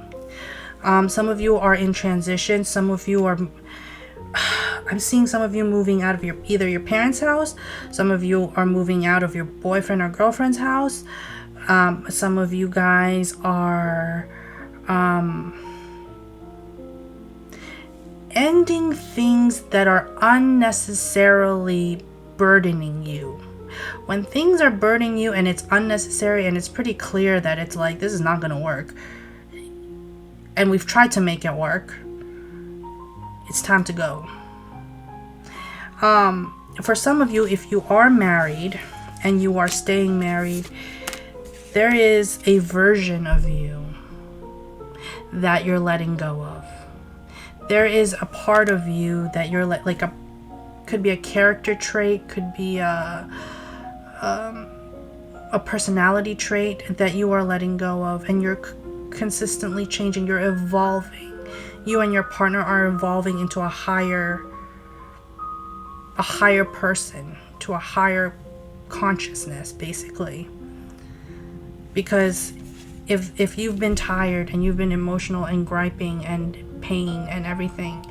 Some of you are in transition. Some of you are, I'm seeing some of you moving out of either your parents' house. Some of you are moving out of your boyfriend or girlfriend's house. Some of you guys are ending things that are unnecessarily burdening you. When things are burdening you and it's unnecessary and it's pretty clear that it's like, this is not going to work. And we've tried to make it work. It's time to go. For some of you, if you are married and you are staying married, there is a version of you that you're letting go of. There is a part of you that you're could be a character trait, could be a personality trait that you are letting go of, and you're consistently changing. You're evolving. You and your partner are evolving into a higher person, to a higher consciousness, basically. Because if you've been tired and you've been emotional and griping and pain and everything,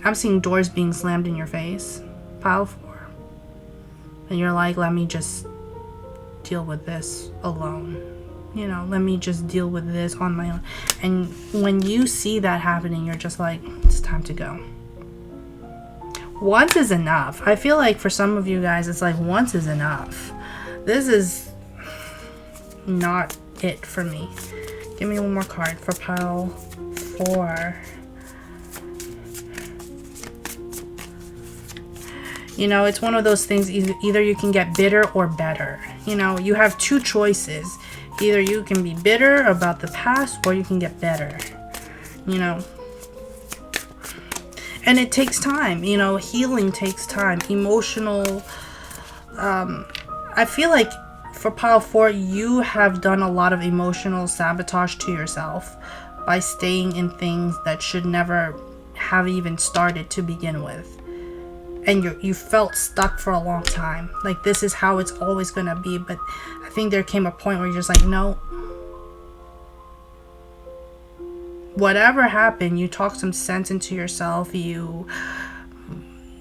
I'm seeing doors being slammed in your face. Pile 4. And you're like, let me just deal with this alone. You know, let me just deal with this on my own. And when you see that happening, you're just like, it's time to go. Once is enough. I feel like for some of you guys, it's like once is enough. This is not it for me. Give me one more card for pile 4. You know, it's one of those things, either you can get bitter or better. You know, you have two choices. Either you can be bitter about the past or you can get better. You know, and it takes time. You know, healing takes time. Emotional, I feel like for pile 4, you have done a lot of emotional sabotage to yourself by staying in things that should never have even started to begin with. And you felt stuck for a long time. Like, this is how it's always going to be. But I think there came a point where you're just like, no. Whatever happened, you talked some sense into yourself. You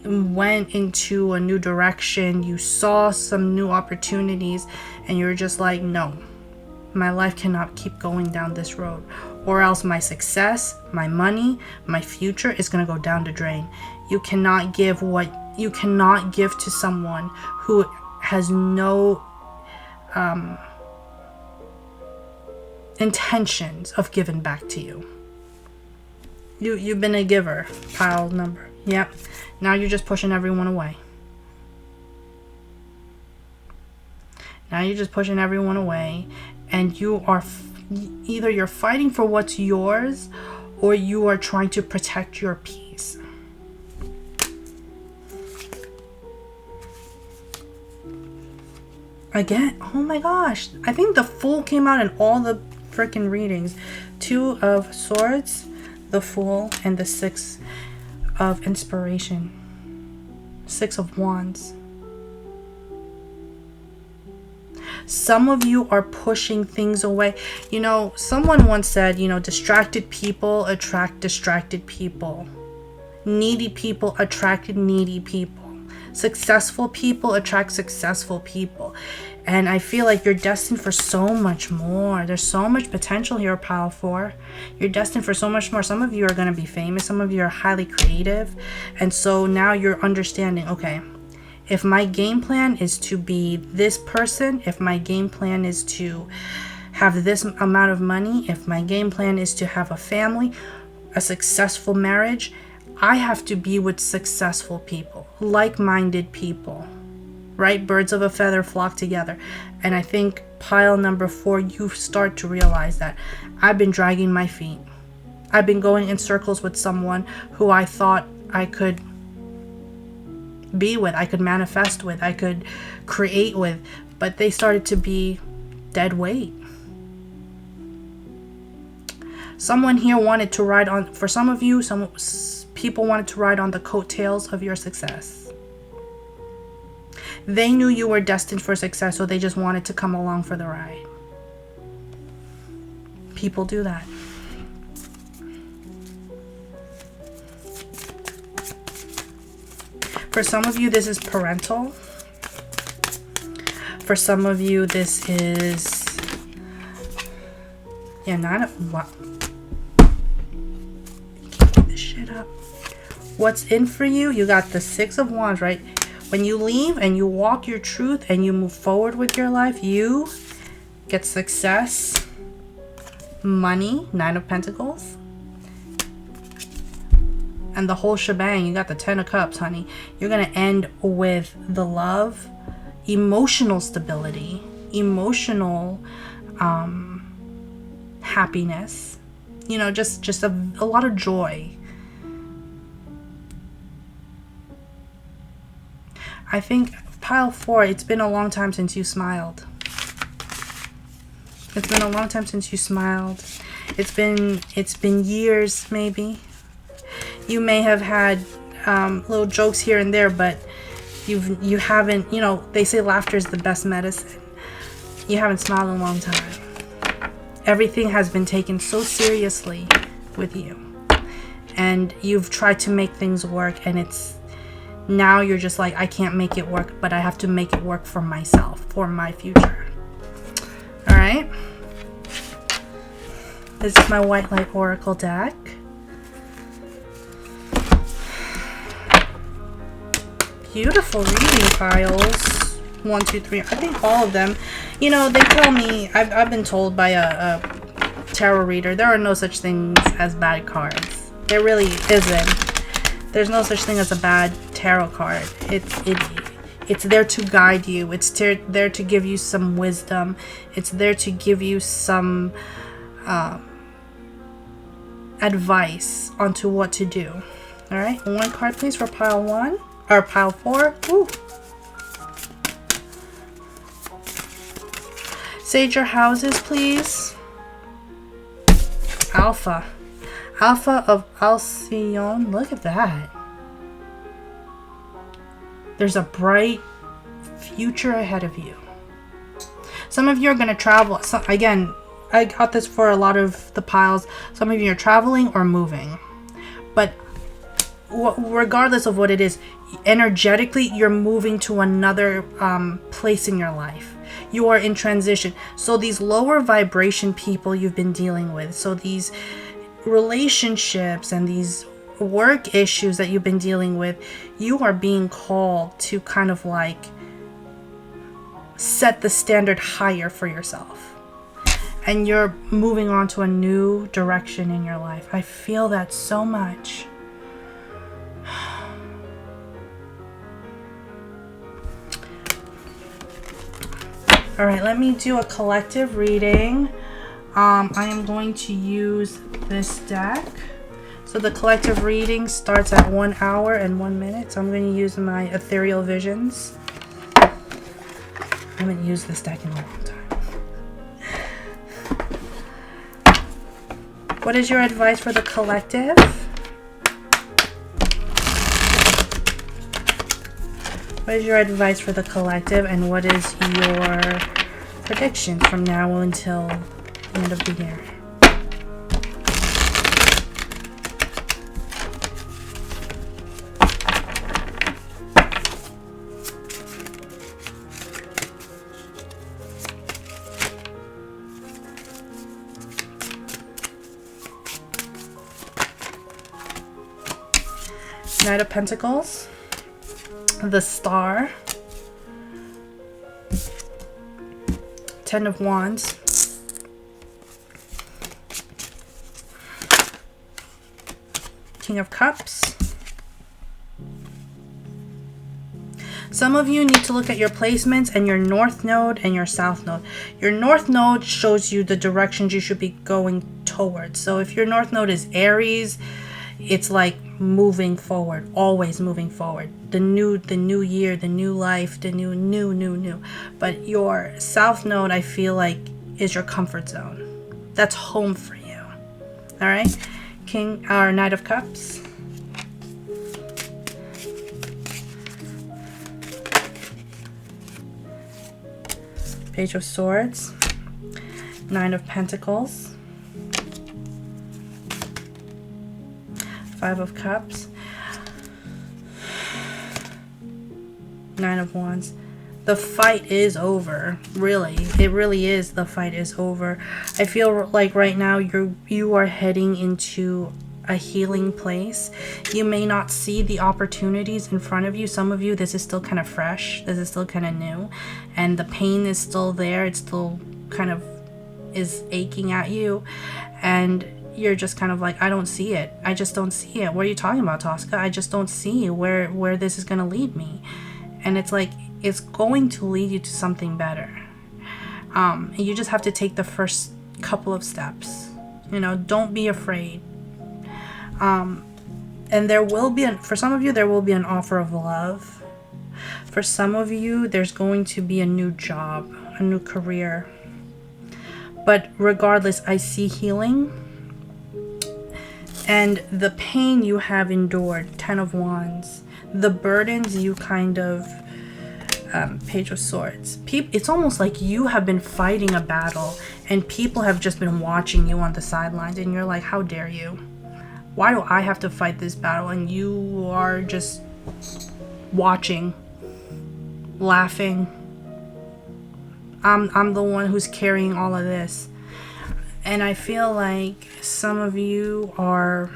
went into a new direction. You saw some new opportunities. And you're just like, no. My life cannot keep going down this road. Or else my success, my money, my future is going to go down the drain. You cannot give to someone who has no intentions of giving back to you. You've been a giver, pile number. Yep. Now you're just pushing everyone away. Now you're just pushing everyone away, and you are either you're fighting for what's yours, or you are trying to protect your peace. Again, oh my gosh, I think the Fool came out in all the freaking readings. 2 of Swords, the Fool, and the 6 of Inspiration. 6 of Wands. Some of you are pushing things away. You know, someone once said, you know, distracted people attract distracted people. Needy people attract needy people. Successful people attract successful people. And I feel like you're destined for so much more. There's so much potential here, pile 4. You're destined for so much more. Some of you are going to be famous. Some of you are highly creative. And so now you're understanding, okay, if my game plan is to be this person, if my game plan is to have this amount of money, if my game plan is to have a family, a successful marriage, I have to be with successful people, like-minded people, right? Birds of a feather flock together. And I think pile number 4, you start to realize that I've been dragging my feet. I've been going in circles with someone who I thought I could be with, I could manifest with, I could create with, but they started to be dead weight. Someone here wanted to ride on, for some of you, some people wanted to ride on the coattails of your success. They knew you were destined for success, so they just wanted to come along for the ride. People do that. For some of you, this is parental. For some of you, this is, yeah, not a, wow. Keep this shit up. What's in for you? You got the 6 of Wands, right? When you leave and you walk your truth and you move forward with your life, you get success, money, 9 of Pentacles, and the whole shebang. You got the 10 of Cups, honey. You're going to end with the love, emotional stability, emotional happiness. You know, just a lot of joy. I think pile 4, it's been a long time since you smiled. It's been a long time since you smiled. It's been years, maybe. You may have had little jokes here and there, but you haven't, you know, they say laughter is the best medicine. You haven't smiled in a long time. Everything has been taken so seriously with you. and you've tried to make things work, and it's now you're just like, I can't make it work, but I have to make it work for myself, for my future. All right. This is my White Light Oracle deck. Beautiful reading piles. 1, 2, 3. I think all of them. You know, they tell me, I've been told by a tarot reader, there are no such things as bad cards. There really isn't. There's no such thing as a bad tarot card. It's there to guide you. It's there to give you some wisdom. It's there to give you some advice onto what to do. All right, 1 card please for pile 1 or pile 4. Woo. Sage your houses, please. Alpha. Alpha of Alcyone. Look at that. There's a bright future ahead of you. Some of you are going to travel. So, again, I got this for a lot of the piles. Some of you are traveling or moving. But regardless of what it is, energetically, you're moving to another place in your life. You are in transition. So these lower vibration people you've been dealing with, so these relationships and these work issues that you've been dealing with, you are being called to kind of like set the standard higher for yourself. And you're moving on to a new direction in your life. I feel that so much. All right, let me do a collective reading. I am going to use this deck. So the collective reading starts at 1 hour and 1 minute. So I'm going to use my Ethereal Visions. I haven't used this deck in a long time. What is your advice for the collective? What is your advice for the collective, and what is your predictions from now until the end of the year? Knight of Pentacles, the Star, 10 of Wands, King of Cups. Some of you need to look at your placements and your North Node and your South Node. Your North Node shows you the directions you should be going towards. So if your North Node is Aries, it's like moving forward, always moving forward. The new year, the new life, the new. But your South Node, I feel like, is your comfort zone. That's home for you. All right, King or Knight of Cups. Page of Swords, 9 of Pentacles, 5 of Cups, 9 of Wands. The fight is over. Really, it really is. The fight is over. I feel like right now you are heading into a healing place. You may not see the opportunities in front of you. Some of you, this is still kind of fresh. This is still kind of new, and the pain is still there. It still kind of is aching at you, and you're just kind of like, I don't see it. I just don't see it. What are you talking about, Tosca? I just don't see where this is going to lead me. And it's like, it's going to lead you to something better. And you just have to take the first couple of steps. You know, don't be afraid. And there will be, for some of you, there will be an offer of love. For some of you, there's going to be a new job, a new career. But regardless, I see healing. And the pain you have endured, 10 of Wands, the burdens you kind of, Page of Swords. It's almost like you have been fighting a battle and people have just been watching you on the sidelines, and you're like, how dare you? Why do I have to fight this battle and you are just watching, laughing? I'm the one who's carrying all of this. And I feel like some of you are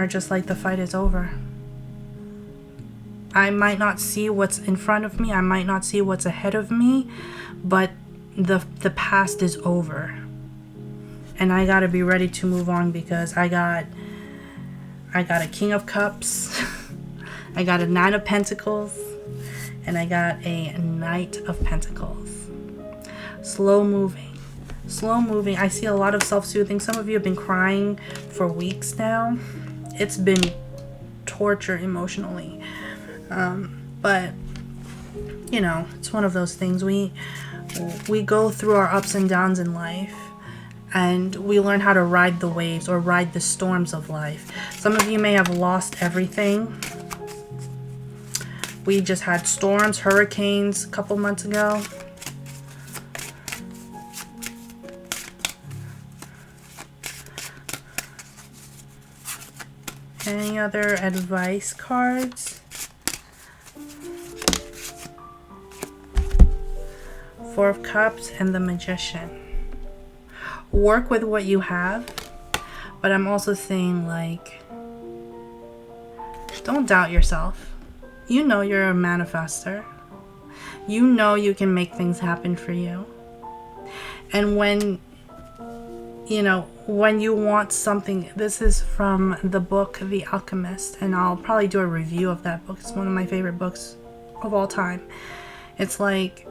just like, the fight is over. I might not see what's in front of me, I might not see what's ahead of me, but the past is over. And I gotta be ready to move on, because I got a King of Cups, I got a Nine of Pentacles, and I got a Knight of Pentacles. Slow moving. I see a lot of self-soothing. Some of you have been crying for weeks now. It's been torture emotionally. But you know, it's one of those things. We go through our ups and downs in life, and we learn how to ride the waves or ride the storms of life. Some of you may have lost everything. We just had storms, hurricanes a couple months ago. Any other advice cards? Four of Cups and the Magician. Work with what you have, but I'm also saying, like, don't doubt yourself. You know you're a manifester. You know you can make things happen for you. And when you want something, this is from the book The Alchemist, and I'll probably do a review of that book. It's one of my favorite books of all time. It's like,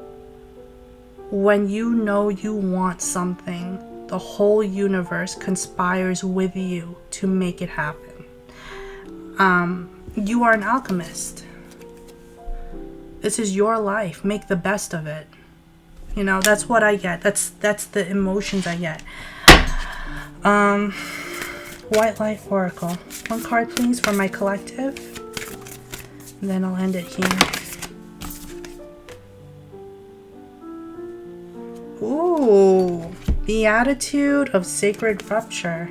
when you know you want something, the whole universe conspires with you to make it happen. You are an alchemist. This is your life. Make the best of it. You know, that's what I get. That's the emotions I get. White Light Oracle. One card, please, for my collective. And then I'll end it here. Ooh, the attitude of sacred rupture.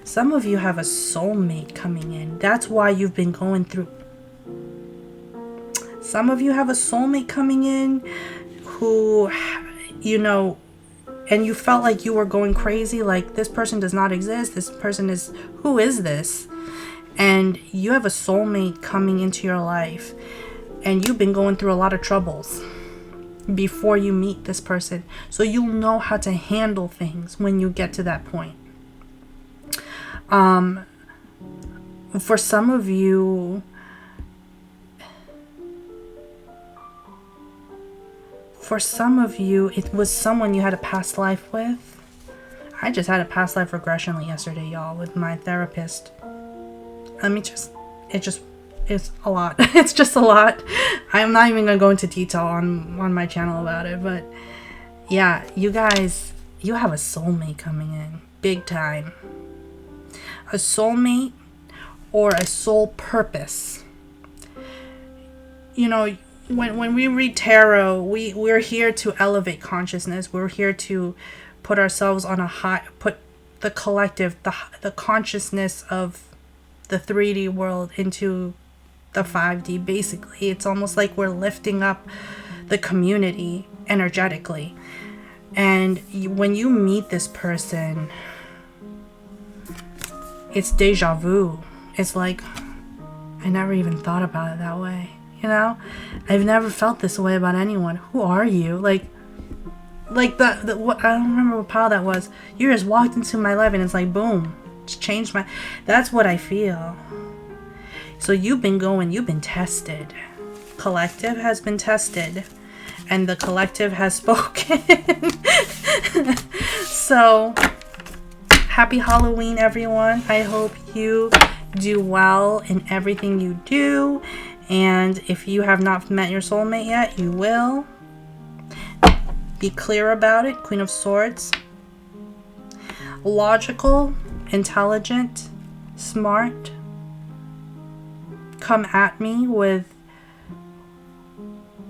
Some of you have a soulmate coming in. That's why you've been going through. Some of you have a soulmate coming in who, you know, and you felt like you were going crazy, like this person does not exist. This person is, who is this? And you have a soulmate coming into your life, and you've been going through a lot of troubles before you meet this person. So you'll know how to handle things when you get to that point. For some of you, it was someone you had a past life with. I just had a past life regression yesterday, y'all, with my therapist. It's a lot. It's just a lot. I'm not even gonna go into detail on my channel about it, but yeah, you guys, you have a soulmate coming in, big time. A soulmate or a soul purpose. You know, when we read tarot, we're here to elevate consciousness. We're here to put ourselves on a high, put the collective, the consciousness of the 3D world into the 5D. Basically, it's almost like we're lifting up the community energetically. And when you meet this person, it's deja vu. It's like, I never even thought about it that way. You know, I've never felt this way about anyone. Who are you? Like the what, I don't remember what power that was. You just walked into my life and it's like, boom, it's changed my. That's what I feel. So you've been tested. Collective has been tested, and the collective has spoken. So, happy Halloween, everyone. I hope you do well in everything you do. And if you have not met your soulmate yet, you will. Be clear about it. Queen of Swords. Logical, intelligent, smart. Come at me with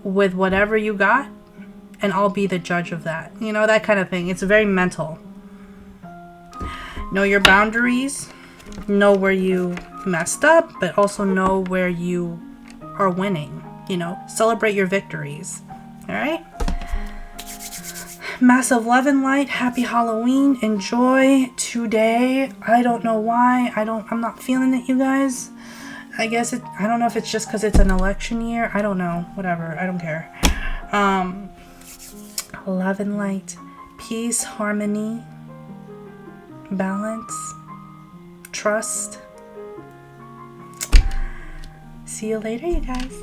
whatever you got, and I'll be the judge of that. You know, that kind of thing. It's very mental. Know your boundaries. Know where you messed up, but also know where you are winning. You know, celebrate your victories. All right? Massive love and light. Happy Halloween. Enjoy today. I don't know why. I'm not feeling it, you guys. I don't know if it's just because it's an election year. I don't know. Whatever. I don't care. Love and light. Peace, harmony, balance, trust. See you later, you guys.